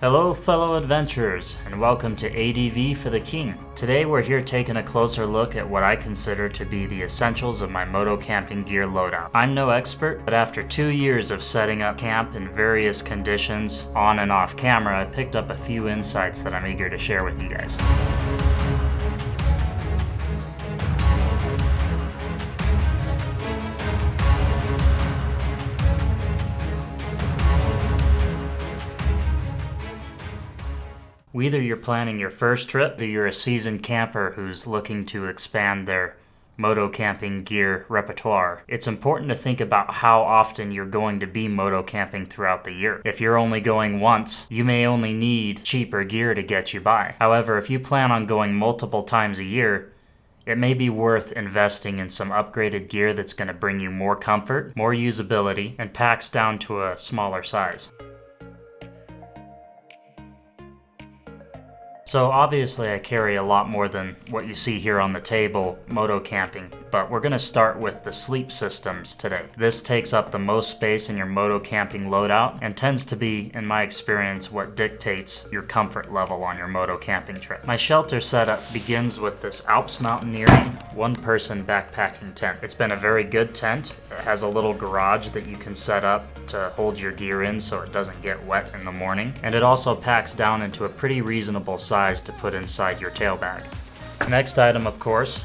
Hello fellow adventurers, and welcome to ADV for the King. Today we're here taking a closer look at what I consider to be the essentials of my moto-camping gear loadout. I'm no expert, but after 2 years of setting up camp in various conditions, on and off camera, I picked up a few insights that I'm eager to share with you guys. Whether you're planning your first trip, or you're a seasoned camper who's looking to expand their moto-camping gear repertoire, it's important to think about how often you're going to be moto-camping throughout the year. If you're only going once, you may only need cheaper gear to get you by. However, if you plan on going multiple times a year, it may be worth investing in some upgraded gear that's going to bring you more comfort, more usability, and packs down to a smaller size. So obviously I carry a lot more than what you see here on the table moto-camping, but we're going to start with the sleep systems today. This takes up the most space in your moto-camping loadout and tends to be, in my experience, what dictates your comfort level on your moto-camping trip. My shelter setup begins with this Alps Mountaineering one-person backpacking tent. It's been a very good tent. It has a little garage that you can set up to hold your gear in so it doesn't get wet in the morning, and it also packs down into a pretty reasonable size to put inside your tail bag. Next item, of course,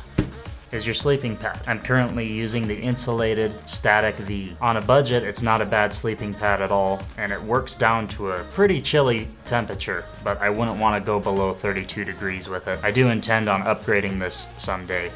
is your sleeping pad. I'm currently using the insulated Static V. On a budget, it's not a bad sleeping pad at all, and it works down to a pretty chilly temperature, but I wouldn't want to go below 32 degrees with it. I do intend on upgrading this someday.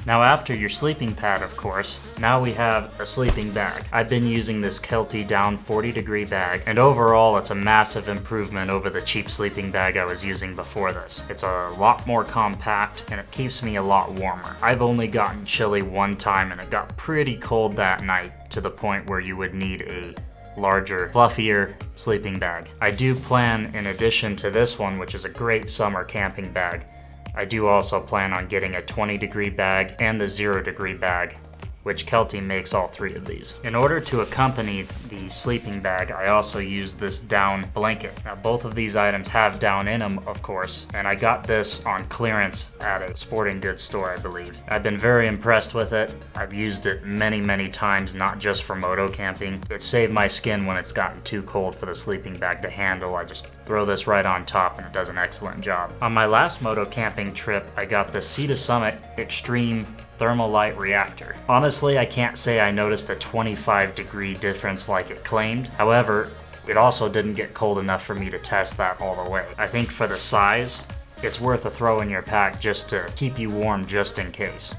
Now after your sleeping pad, of course, now we have a sleeping bag. I've been using this Kelty down 40-degree bag, and overall it's a massive improvement over the cheap sleeping bag I was using before this. It's a lot more compact, and it keeps me a lot warmer. I've only gotten chilly one time, and it got pretty cold that night to the point where you would need a larger, fluffier sleeping bag. I do plan, in addition to this one, which is a great summer camping bag, I do also plan on getting a 20-degree bag and the 0-degree bag, which Kelty makes all three of these. In order to accompany the sleeping bag, I also use this down blanket. Now both of these items have down in them, of course, and I got this on clearance at a sporting goods store, I believe. I've been very impressed with it. I've used it many times, not just for moto camping. It saved my skin when it's gotten too cold for the sleeping bag to handle. I just throw this right on top and it does an excellent job. On my last moto camping trip, I got the Sea to Summit Extreme Thermalite Reactor. Honestly, I can't say I noticed a 25-degree difference like it claimed. However, it also didn't get cold enough for me to test that all the way. I think for the size, it's worth a throw in your pack just to keep you warm just in case.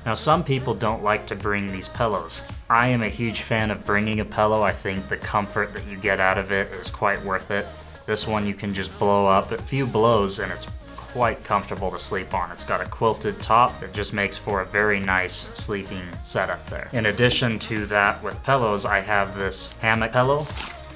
Now some people don't like to bring these pillows. I am a huge fan of bringing a pillow. I think the comfort that you get out of it is quite worth it. This one you can just blow up a few blows and it's quite comfortable to sleep on. It's got a quilted top that just makes for a very nice sleeping setup there. In addition to that, with pillows, I have this hammock pillow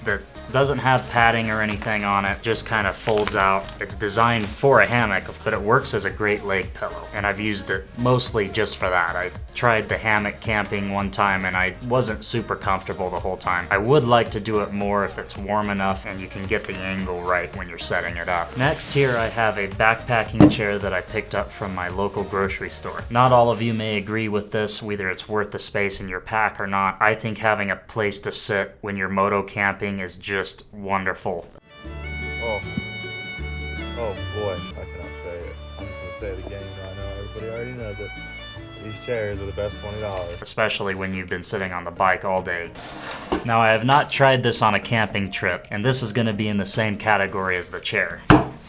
that doesn't have padding or anything on it, just kind of folds out. It's designed for a hammock, but it works as a great leg pillow, and I've used it mostly just for that. I tried the hammock camping one time and I wasn't super comfortable the whole time. I would like to do it more if it's warm enough and you can get the angle right when you're setting it up. Next here I have a backpacking chair that I picked up from my local grocery store. Not all of you may agree with this, whether it's worth the space in your pack or not. I think having a place to sit when you're moto camping is just wonderful. Oh boy, I cannot say it. I'm just gonna say it again. I know everybody already knows it. These chairs are the best $20. Especially when you've been sitting on the bike all day. Now I have not tried this on a camping trip, and this is gonna be in the same category as the chair.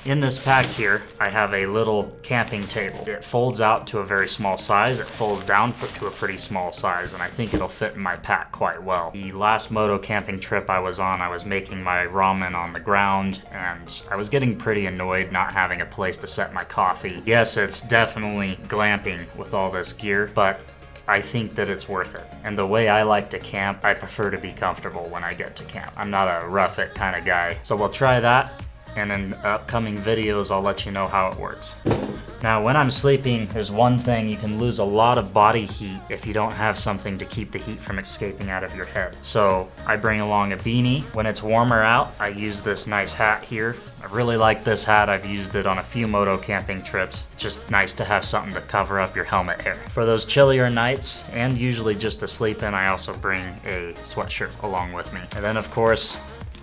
In this pack here, I have a little camping table. It folds out to a very small size, it folds down to a pretty small size, and I think it'll fit in my pack quite well. The last moto camping trip I was on, I was making my ramen on the ground, and I was getting pretty annoyed not having a place to set my coffee. Yes, it's definitely glamping with all this gear, but I think that it's worth it. And the way I like to camp, I prefer to be comfortable when I get to camp. I'm not a rough it kind of guy. So we'll try that. and in upcoming videos I'll let you know how it works. Now when I'm sleeping, there's one thing: you can lose a lot of body heat if you don't have something to keep the heat from escaping out of your head. So I bring along a beanie. When it's warmer out, I use this nice hat here. I really like this hat. I've used it on a few moto camping trips. It's just nice to have something to cover up your helmet hair. For those chillier nights, and usually just to sleep in, I also bring a sweatshirt along with me. And then of course,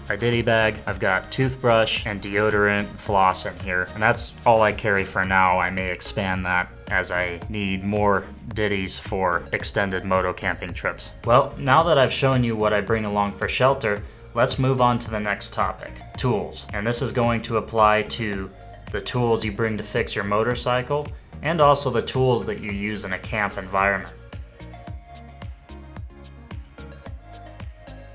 my ditty bag. I've got toothbrush and deodorant, floss in here, and that's all I carry for now. I may expand that as I need more ditties for extended moto camping trips. Well, now that I've shown you what I bring along for shelter, let's move on to the next topic, tools. And this is going to apply to the tools you bring to fix your motorcycle and also the tools that you use in a camp environment.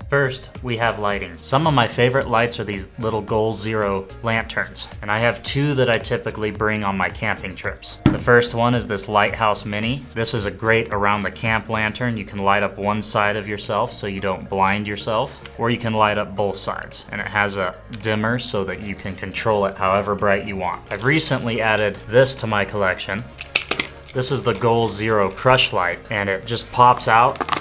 First, we have lighting. Some of my favorite lights are these little Goal Zero lanterns, and I have two that I typically bring on my camping trips. The first one is this Lighthouse Mini. This is a great around the camp lantern. You can light up one side of yourself so you don't blind yourself, or you can light up both sides, and it has a dimmer so that you can control it however bright you want. I've recently added this to my collection. This is the Goal Zero Crush Light, and it just pops out,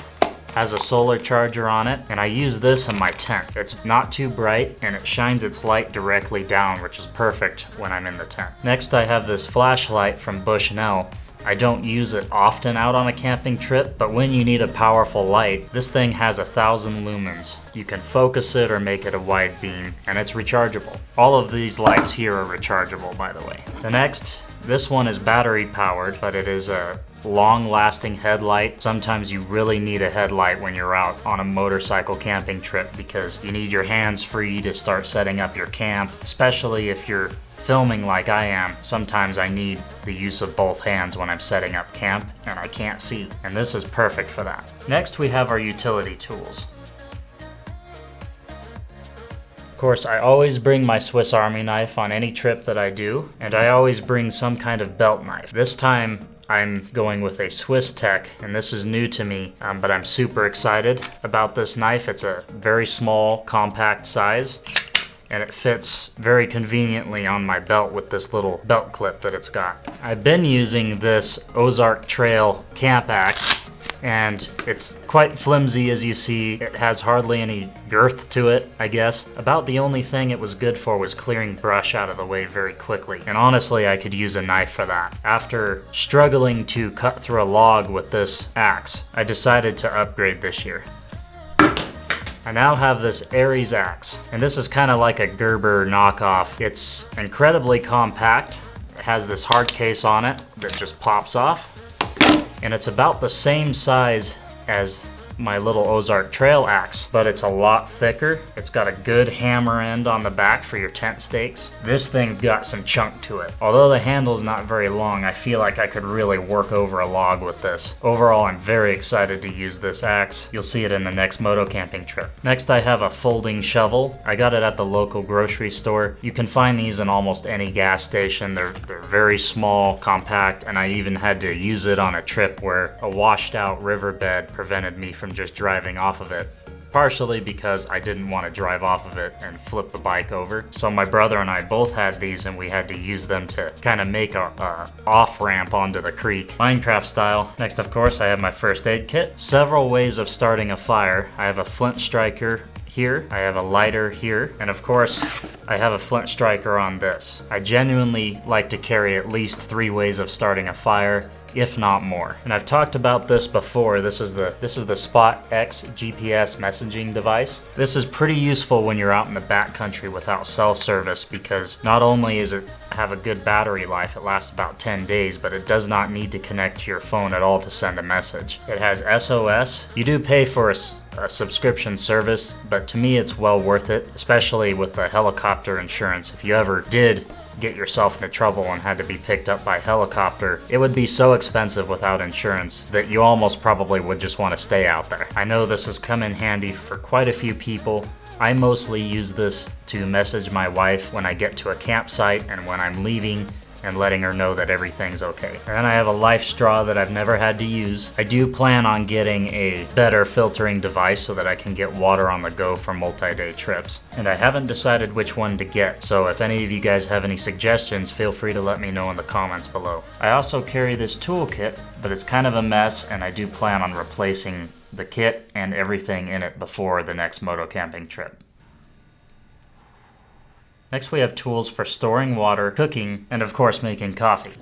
has a solar charger on it, and I use this in my tent. It's not too bright and it shines its light directly down, which is perfect when I'm in the tent. Next, I have this flashlight from Bushnell. I don't use it often out on a camping trip, but when you need a powerful light, this thing has 1,000 lumens. You can focus it or make it a wide beam, and it's rechargeable. All of these lights here are rechargeable, by the way. The next, this one is battery powered, but it is a long-lasting headlight. Sometimes you really need a headlight when you're out on a motorcycle camping trip because you need your hands free to start setting up your camp, especially if you're filming like I am. Sometimes I need the use of both hands when I'm setting up camp and I can't see, and this is perfect for that. Next, we have our utility tools. Of course, I always bring my Swiss Army knife on any trip that I do, and I always bring some kind of belt knife. This time, I'm going with a Swiss Tech, and this is new to me, but I'm super excited about this knife. It's a very small, compact size, and it fits very conveniently on my belt with this little belt clip that it's got. I've been using this Ozark Trail camp axe, and it's quite flimsy as you see. It has hardly any girth to it, I guess. About the only thing it was good for was clearing brush out of the way very quickly, and honestly I could use a knife for that. After struggling to cut through a log with this axe, I decided to upgrade this year. I now have this Aries axe, and this is kind of like a Gerber knockoff. It's incredibly compact. It has this hard case on it that just pops off, and it's about the same size as my little Ozark Trail axe, but it's a lot thicker. It's got a good hammer end on the back for your tent stakes. This thing got some chunk to it. Although the handle's not very long, I feel like I could really work over a log with this. Overall, I'm very excited to use this axe. You'll see it in the next moto camping trip. Next, I have a folding shovel. I got it at the local grocery store. You can find these in almost any gas station. They're very small, compact, and I even had to use it on a trip where a washed out riverbed prevented me from just driving off of it, partially because I didn't want to drive off of it and flip the bike over. So my brother and I both had these, and we had to use them to kind of make a off-ramp onto the creek, Minecraft style. Next, of course, I have my first aid kit. Several ways of starting a fire. I have a flint striker here, I have a lighter here, and of course, I have a flint striker on this. I genuinely like to carry at least 3 ways of starting a fire, if not more. And I've talked about this before. This is the Spot X GPS messaging device. This is pretty useful when you're out in the backcountry without cell service, because not only is it have a good battery life, it lasts about 10 days, but it does not need to connect to your phone at all to send a message. It has SOS. You do pay for a subscription service, but to me it's well worth it, especially with the helicopter insurance. If you ever did get yourself into trouble and had to be picked up by helicopter, it would be so expensive without insurance that you almost probably would just want to stay out there. I know this has come in handy for quite a few people. I mostly use this to message my wife when I get to a campsite and when I'm leaving, and letting her know that everything's okay. And then I have a life straw that I've never had to use. I do plan on getting a better filtering device so that I can get water on the go for multi-day trips. And I haven't decided which one to get, so if any of you guys have any suggestions, feel free to let me know in the comments below. I also carry this toolkit, but it's kind of a mess, and I do plan on replacing the kit and everything in it before the next moto camping trip. Next we have tools for storing water, cooking, and of course making coffee.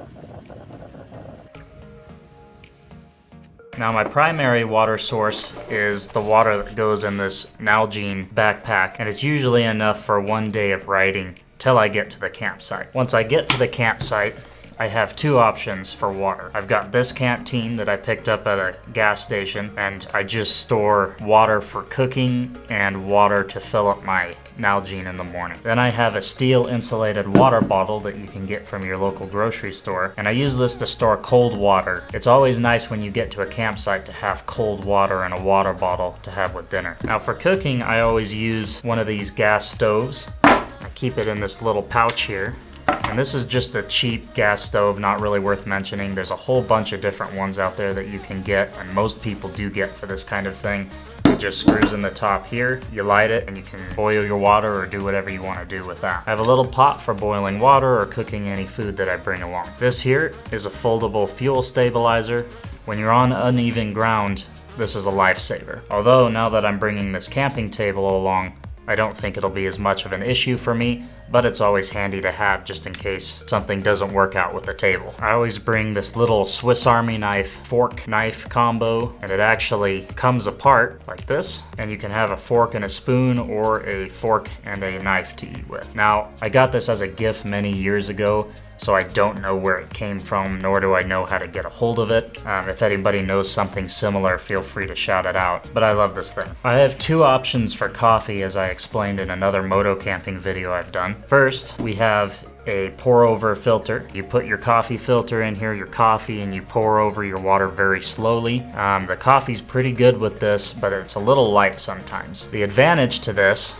Now my primary water source is the water that goes in this Nalgene backpack, and it's usually enough for one day of riding till I get to the campsite. Once I get to the campsite, I have two options for water. I've got this canteen that I picked up at a gas station, and I just store water for cooking and water to fill up my Nalgene in the morning. Then I have a steel insulated water bottle that you can get from your local grocery store, and I use this to store cold water. It's always nice when you get to a campsite to have cold water in a water bottle to have with dinner. Now for cooking, I always use one of these gas stoves. I keep it in this little pouch here. And this is just a cheap gas stove, not really worth mentioning. There's a whole bunch of different ones out there that you can get, and most people do get for this kind of thing. It just screws in the top here, you light it, and you can boil your water or do whatever you want to do with that. I have a little pot for boiling water or cooking any food that I bring along. This here is a foldable fuel stabilizer. When you're on uneven ground, this is a lifesaver. Although now that I'm bringing this camping table along, I don't think it'll be as much of an issue for me, but it's always handy to have just in case something doesn't work out with the table. I always bring this little Swiss Army knife fork knife combo, and it actually comes apart like this, and you can have a fork and a spoon or a fork and a knife to eat with. Now, I got this as a gift many years ago, so I don't know where it came from, nor do I know how to get a hold of it. If anybody knows something similar, feel free to shout it out, but I love this thing. I have two options for coffee, as I explained in another moto camping video I've done. First, we have a pour over filter. You put your coffee filter in here, your coffee, and you pour over your water very slowly. The coffee's pretty good with this, but it's a little light sometimes. The advantage to this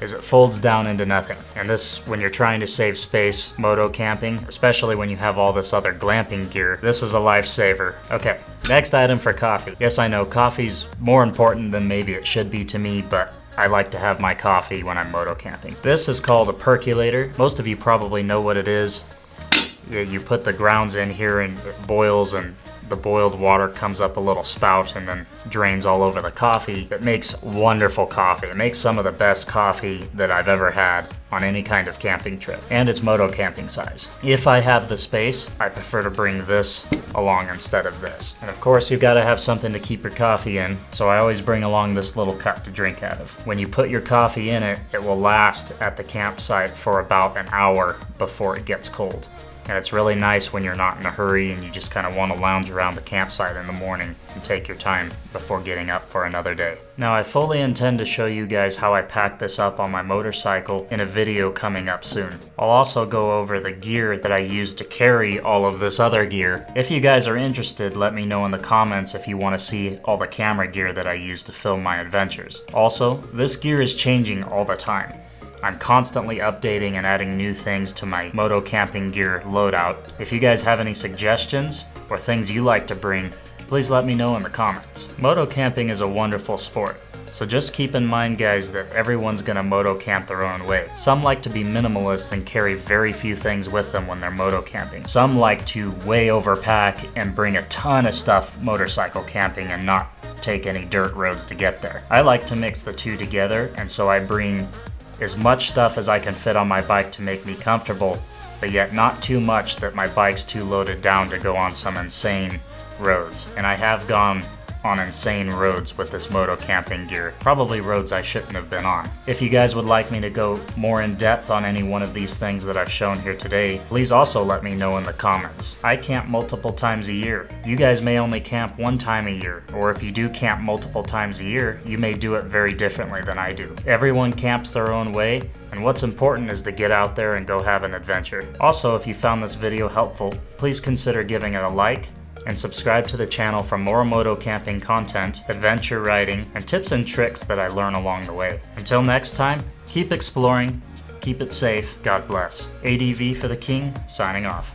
is it folds down into nothing. And this, when you're trying to save space moto camping, especially when you have all this other glamping gear, this is a lifesaver. Okay, next item for coffee. Yes, I know coffee's more important than maybe it should be to me, but I like to have my coffee when I'm moto camping. This is called a percolator. Most of you probably know what it is. You put the grounds in here and it boils, and the boiled water comes up a little spout and then drains all over the coffee. It makes wonderful coffee. It makes some of the best coffee that I've ever had on any kind of camping trip. And it's moto camping size. If I have the space, I prefer to bring this along instead of this. And of course, you've got to have something to keep your coffee in, so I always bring along this little cup to drink out of. When you put your coffee in it, it will last at the campsite for about an hour before it gets cold. And it's really nice when you're not in a hurry and you just kind of want to lounge around the campsite in the morning and take your time before getting up for another day. Now, I fully intend to show you guys how I pack this up on my motorcycle in a video coming up soon. I'll also go over the gear that I use to carry all of this other gear. If you guys are interested, let me know in the comments if you want to see all the camera gear that I use to film my adventures. Also, this gear is changing all the time. I'm constantly updating and adding new things to my moto camping gear loadout. If you guys have any suggestions or things you like to bring, please let me know in the comments. Moto camping is a wonderful sport, so just keep in mind, guys, that everyone's gonna moto camp their own way. Some like to be minimalist and carry very few things with them when they're moto camping. Some like to way overpack and bring a ton of stuff motorcycle camping and not take any dirt roads to get there. I like to mix the two together, and so I bring as much stuff as I can fit on my bike to make me comfortable, but yet not too much that my bike's too loaded down to go on some insane roads. And I have gone on insane roads with this moto camping gear, probably roads I shouldn't have been on. If you guys would like me to go more in depth on any one of these things that I've shown here today, please also let me know in the comments. I camp multiple times a year. You guys may only camp one time a year, or if you do camp multiple times a year, you may do it very differently than I do. Everyone camps their own way, and what's important is to get out there and go have an adventure. Also, if you found this video helpful, please consider giving it a like, and subscribe to the channel for more moto camping content, adventure riding, and tips and tricks that I learn along the way. Until next time, keep exploring, keep keep it safe. God bless. ADV for the King, signing off.